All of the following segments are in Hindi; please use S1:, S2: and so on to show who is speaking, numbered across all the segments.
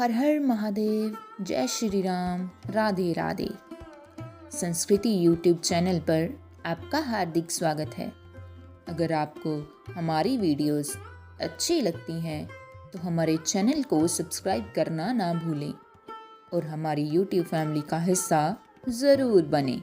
S1: हर हर महादेव, जय श्री राम, राधे राधे। संस्कृति यूट्यूब चैनल पर आपका हार्दिक स्वागत है। अगर आपको हमारी वीडियोस अच्छी लगती हैं तो हमारे चैनल को सब्सक्राइब करना ना भूलें और हमारी यूट्यूब फैमिली का हिस्सा ज़रूर बनें।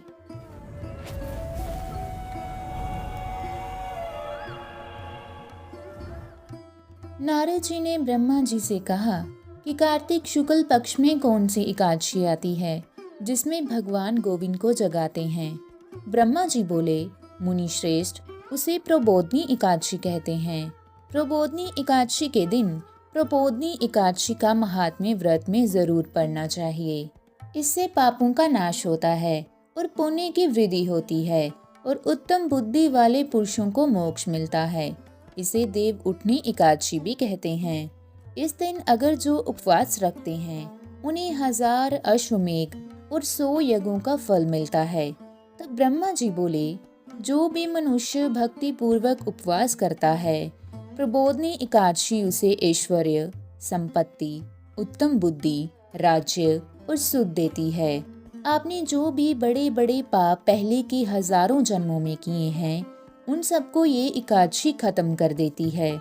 S1: नारद जी ने ब्रह्मा जी से कहा कि कार्तिक शुक्ल पक्ष में कौन सी एकादशी आती है जिसमें भगवान गोविंद को जगाते हैं। ब्रह्मा जी बोले, मुनि श्रेष्ठ, उसे प्रबोधनी एकादशी कहते हैं। प्रबोधनी एकादशी के दिन प्रबोधनी एकादशी का महात्म्य व्रत में जरूर पढ़ना चाहिए। इससे पापों का नाश होता है और पुण्य की वृद्धि होती है और उत्तम बुद्धि वाले पुरुषों को मोक्ष मिलता है। इसे देव उठनी एकादशी भी कहते हैं। इस दिन अगर जो उपवास रखते हैं उन्हें 1000 अश्वमेघ और 100 यज्ञों का फल मिलता है। तब ब्रह्मा जी बोले, जो भी मनुष्य भक्ति पूर्वक उपवास करता है, प्रबोधनी एकादशी उसे ऐश्वर्य, संपत्ति, उत्तम बुद्धि, राज्य और सुख देती है। आपने जो भी बड़े बड़े पाप पहले के हजारों जन्मों में किए हैं उन सबको ये एकादशी खत्म कर देती है।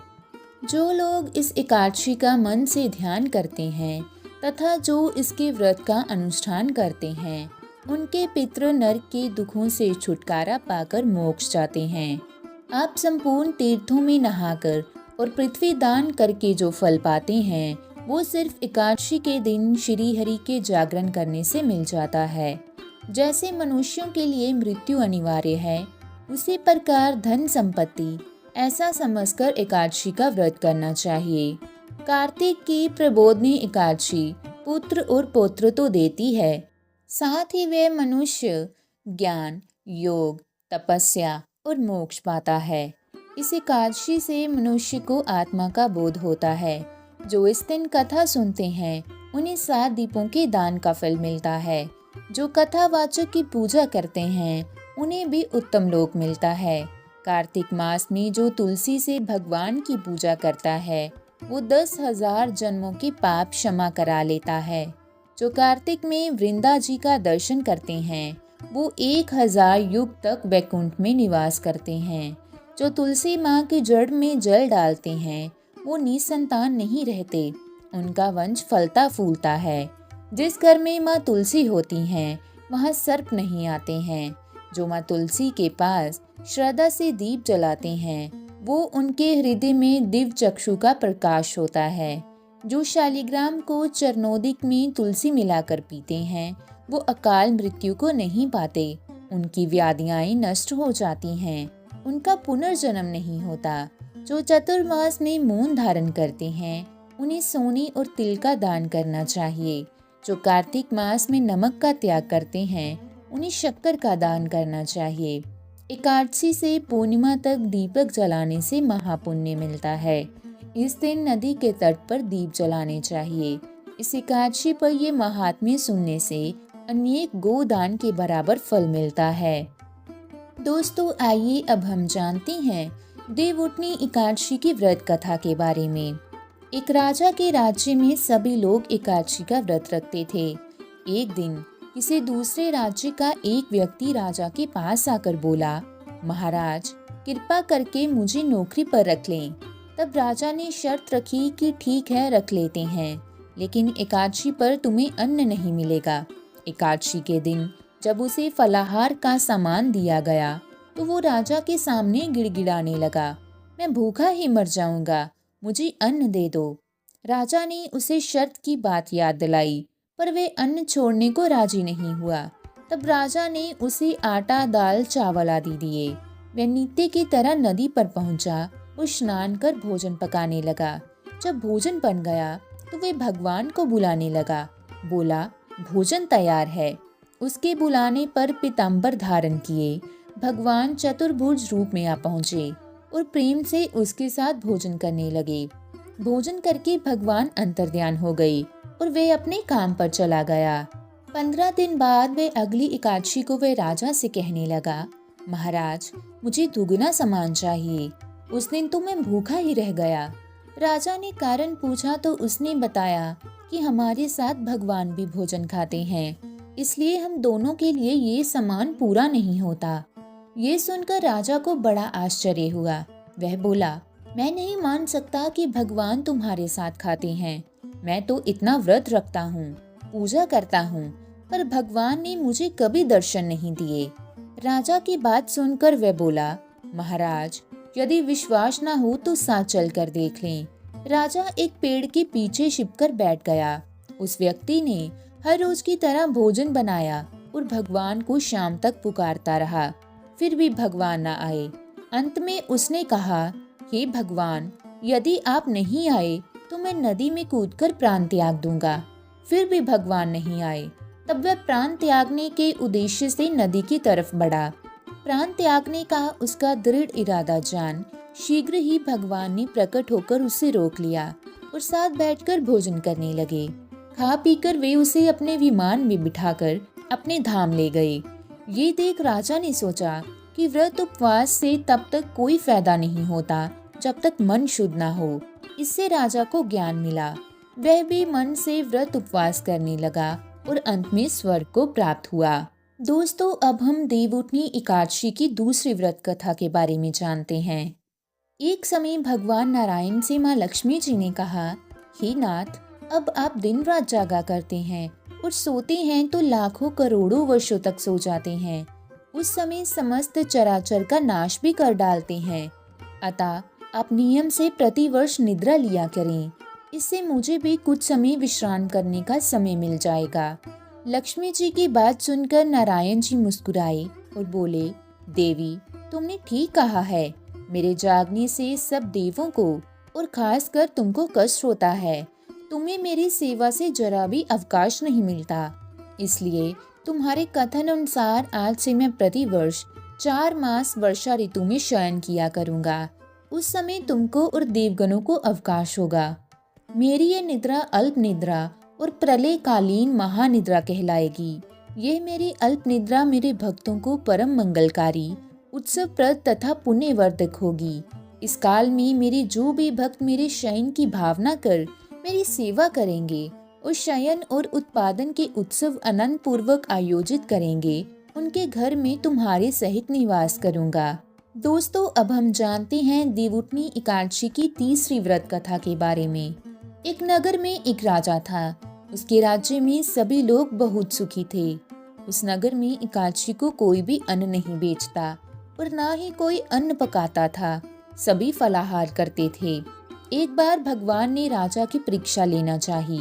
S1: जो लोग इस एकादशी का मन से ध्यान करते हैं तथा जो इसके व्रत का अनुष्ठान करते हैं उनके पितृ नरक के दुखों से छुटकारा पाकर मोक्ष जाते हैं। आप संपूर्ण तीर्थों में नहाकर और पृथ्वी दान करके जो फल पाते हैं वो सिर्फ एकादशी के दिन श्री हरि के जागरण करने से मिल जाता है। जैसे मनुष्यों के लिए मृत्यु अनिवार्य है, उसी प्रकार धन संपत्ति ऐसा समझकर एकादशी का व्रत करना चाहिए। कार्तिक की प्रबोधनी एकादशी पुत्र और पौत्र तो देती है, साथ ही वे मनुष्य ज्ञान, योग, तपस्या और मोक्ष पाता है। इस एकादशी से मनुष्य को आत्मा का बोध होता है। जो इस दिन कथा सुनते हैं उन्हें 7 दीपों के दान का फल मिलता है। जो कथावाचक की पूजा करते हैं उन्हें भी उत्तम लोक मिलता है। कार्तिक मास में जो तुलसी से भगवान की पूजा करता है वो 10,000 जन्मों के पाप क्षमा करा लेता है। जो कार्तिक में वृंदा जी का दर्शन करते हैं वो 1000 युग तक वैकुंठ में निवास करते हैं। जो तुलसी माँ की जड़ में जल डालते हैं वो निसंतान नहीं रहते, उनका वंश फलता फूलता है। जिस घर में माँ तुलसी होती हैं वहाँ सर्प नहीं आते हैं। जो माँ तुलसी के पास श्रद्धा से दीप जलाते हैं वो उनके हृदय में दिव्य चक्षु का प्रकाश होता है। जो शालिग्राम को चरनोदिक में तुलसी मिलाकर पीते हैं वो अकाल मृत्यु को नहीं पाते, उनकी व्याधियाँ नष्ट हो जाती हैं, उनका पुनर्जन्म नहीं होता। जो चतुर्मास में मौन धारण करते हैं उन्हें सोने और तिल का दान करना चाहिए। जो कार्तिक मास में नमक का त्याग करते हैं उन्हें शक्कर का दान करना चाहिए। एकादशी से पूर्णिमा तक दीपक जलाने से महापुण्य मिलता है। इस दिन नदी के तट पर दीप जलाने चाहिए। इस एकादशी पर ये महात्म्य सुनने से अनेक गोदान के बराबर फल मिलता है। दोस्तों, आइए अब हम जानते हैं देवउठनी एकादशी की व्रत कथा के बारे में। एक राजा के राज्य में सभी लोग एकादशी का व्रत रखते थे। एक दिन किसी दूसरे राज्य का एक व्यक्ति राजा के पास आकर बोला, महाराज, कृपा करके मुझे नौकरी पर रख लें। तब राजा ने शर्त रखी कि ठीक है, रख लेते हैं, लेकिन एकादशी पर तुम्हें अन्न नहीं मिलेगा। एकादशी के दिन जब उसे फलाहार का सामान दिया गया तो वो राजा के सामने गिड़गिड़ाने लगा, मैं भूखा ही मर जाऊंगा, मुझे अन्न दे दो। राजा ने उसे शर्त की बात याद दिलाई पर वे अन्न छोड़ने को राजी नहीं हुआ। तब राजा ने उसे आटा, दाल, चावल आदि दिए। वह नित्य की तरह नदी पर पहुंचा और स्नान कर भोजन पकाने लगा। जब भोजन बन गया तो वे भगवान को बुलाने लगा, बोला, भोजन तैयार है। उसके बुलाने पर पीताम्बर धारण किए भगवान चतुर्भुज रूप में आ पहुंचे और प्रेम से उसके साथ भोजन करने लगे। भोजन करके भगवान अंतर्ध्यान हो गए और वे अपने काम पर चला गया। 15 दिन बाद वे अगली एकादशी को वे राजा से कहने लगा, महाराज, मुझे दुगना सामान चाहिए, उस दिन तो मैं भूखा ही रह गया। राजा ने कारण पूछा तो उसने बताया कि हमारे साथ भगवान भी भोजन खाते हैं, इसलिए हम दोनों के लिए ये सामान पूरा नहीं होता। ये सुनकर राजा को बड़ा आश्चर्य हुआ। वह बोला, मैं नहीं मान सकता कि भगवान तुम्हारे साथ खाते हैं। मैं तो इतना व्रत रखता हूँ, पूजा करता हूँ, पर भगवान ने मुझे कभी दर्शन नहीं दिए। राजा की बात सुनकर वह बोला, महाराज, यदि विश्वास ना हो तो साथ चल कर देख लें। राजा एक पेड़ के पीछे छिपकर बैठ गया। उस व्यक्ति ने हर रोज की तरह भोजन बनाया और भगवान को शाम तक पुकारता रहा, फिर भी भगवान न आए। अंत में उसने कहा, हे भगवान, यदि आप नहीं आए तो मैं नदी में कूदकर प्राण त्याग दूंगा। फिर भी भगवान नहीं आए। तब वह प्राण त्यागने के उद्देश्य से नदी की तरफ बढ़ा। प्राण त्यागने का उसका दृढ़ इरादा जान शीघ्र ही भगवान ने प्रकट होकर उसे रोक लिया और साथ बैठकर भोजन करने लगे। खा पीकर वे उसे अपने विमान में बिठाकर अपने धाम ले गए। ये देख राजा ने सोचा कि व्रत उपवास से तब तक कोई फायदा नहीं होता जब तक मन शुद्ध ना हो। इससे राजा को ज्ञान मिला। वह भी मन से व्रत उपवास करने लगा और अंत में स्वर्ग को प्राप्त हुआ। दोस्तों, अब हम देवउठनी एकादशी की दूसरी व्रत कथा के बारे में जानते हैं। एक समय भगवान नारायण से माँ लक्ष्मी जी ने कहा, हे नाथ, अब आप दिन रात जागा करते हैं और सोते हैं तो लाखों करोड़ों वर्षों तक सो जाते हैं। उस समय समस्त चराचर का नाश भी कर डालते हैं। अतः आप नियम से प्रतिवर्ष निद्रा लिया करें। इससे मुझे भी कुछ समय विश्राम करने का समय मिल जाएगा। लक्ष्मी जी की बात सुनकर नारायण जी मुस्कुराए और बोले, देवी, तुमने ठीक कहा है। मेरे जागने से सब देवों को और खासकर तुमको कष्ट होता है। तुम्हें मेरी सेवा से जरा भी अवकाश नहीं मिलता। इसलिए तुम्हारे कथन अनुसार आज से मैं प्रतिवर्ष 4 मास वर्षा ऋतु में शयन किया करूंगा। उस समय तुमको और देवगणों को अवकाश होगा। मेरी ये निद्रा अल्प निद्रा और प्रलयकालीन महानिद्रा कहलाएगी। यह मेरी अल्प निद्रा मेरे भक्तों को परम मंगलकारी, उत्सवप्रद तथा पुण्यवर्धक होगी। इस काल में मेरे जो भी भक्त मेरे शयन की भावना कर मेरी सेवा करेंगे और शयन और उत्पादन के उत्सव आनंद पूर्वक आयोजित करेंगे, उनके घर में तुम्हारे सहित निवास करूंगा। दोस्तों, अब हम जानते हैं देवउठनी एकादशी की तीसरी व्रत कथा के बारे में। एक नगर में एक राजा था। उसके राज्य में सभी लोग बहुत सुखी थे। उस नगर में एकादशी को कोई भी अन्न नहीं बेचता और ना ही कोई अन्न पकाता था। सभी फलाहार करते थे। एक बार भगवान ने राजा की परीक्षा लेना चाही।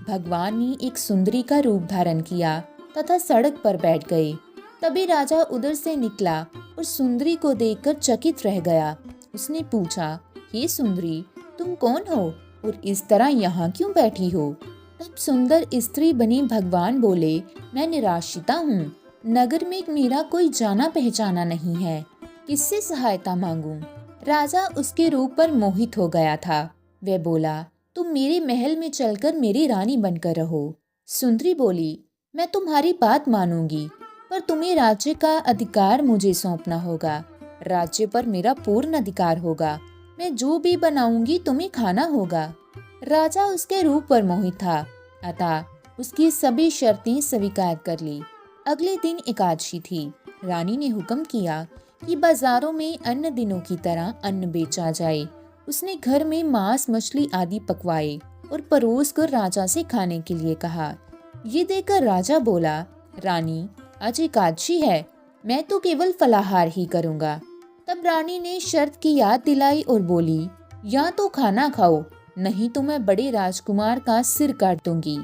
S1: भगवान ने एक सुंदरी का रूप धारण किया तथा सड़क पर बैठ गए। तभी राजा उधर से निकला और सुंदरी को देखकर चकित रह गया। उसने पूछा, हे सुंदरी, तुम कौन हो और इस तरह यहाँ क्यों बैठी हो? तब सुंदर स्त्री बनी भगवान बोले, मैं निराश्रिता हूँ। नगर में मेरा कोई जाना पहचाना नहीं है। किससे सहायता मांगूं? राजा उसके रूप पर मोहित हो गया था। वह बोला, तुम मेरे महल में चलकर मेरी रानी बनकर रहो। सुंदरी बोली, मैं तुम्हारी बात मानूंगी, पर तुम्हें राज्य का अधिकार मुझे सौंपना होगा। राज्य पर मेरा पूर्ण अधिकार होगा। मैं जो भी बनाऊंगी तुम्हें खाना होगा। राजा उसके रूप पर मोहित था, अतः उसकी सभी शर्तें स्वीकार कर ली। अगले दिन एकादशी थी। रानी ने हुक्म किया कि बाजारों में अन्य दिनों की तरह अन्न बेचा जाए। उसने घर में मांस मछली आदि पकवाए और परोस कर राजा से खाने के लिए कहा। ये देखकर राजा बोला, रानी, आज एकादशी है, मैं तो केवल फलाहार ही करूंगा। तब रानी ने शर्त की याद दिलाई और बोली, या तो खाना खाओ, नहीं तो मैं बड़े राजकुमार का सिर काट दूंगी।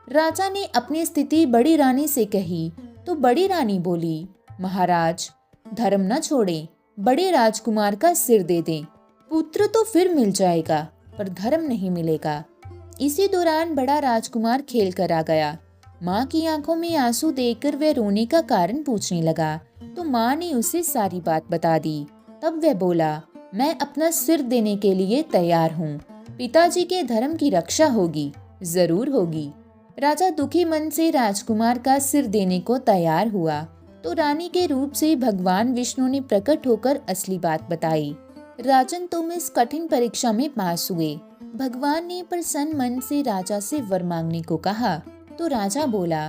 S1: राजा ने अपनी स्थिति बड़ी रानी से कही तो बड़ी रानी बोली, महाराज, धर्म न छोड़ें, बड़े राजकुमार का सिर दे दें। पुत्र तो फिर मिल जाएगा, पर धर्म नहीं मिलेगा। इसी दौरान बड़ा राजकुमार खेल कर आ गया। माँ की आंखों में आंसू देखकर वह रोने का कारण पूछने लगा तो माँ ने उसे सारी बात बता दी। तब वह बोला, मैं अपना सिर देने के लिए तैयार हूँ। पिताजी के धर्म की रक्षा होगी, जरूर होगी। राजा दुखी मन से राजकुमार का सिर देने को तैयार हुआ तो रानी के रूप से भगवान विष्णु ने प्रकट होकर असली बात बताई। राजन, तुम इस कठिन परीक्षा में पास हुए। भगवान ने प्रसन्न मन से राजा से वर मांगने को कहा तो राजा बोला,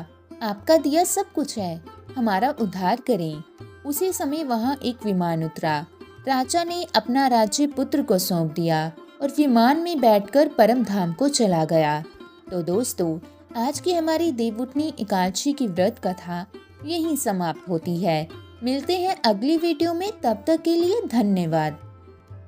S1: आपका दिया सब कुछ है, हमारा उद्धार करें। उसी समय वहां एक विमान उतरा। राजा ने अपना राज्य पुत्र को सौंप दिया और विमान में बैठकर परम धाम को चला गया। तो दोस्तों, आज की हमारी देवउठनी एकादशी की व्रत कथा यहीं समाप्त होती है। मिलते हैं अगली वीडियो में, तब तक के लिए धन्यवाद।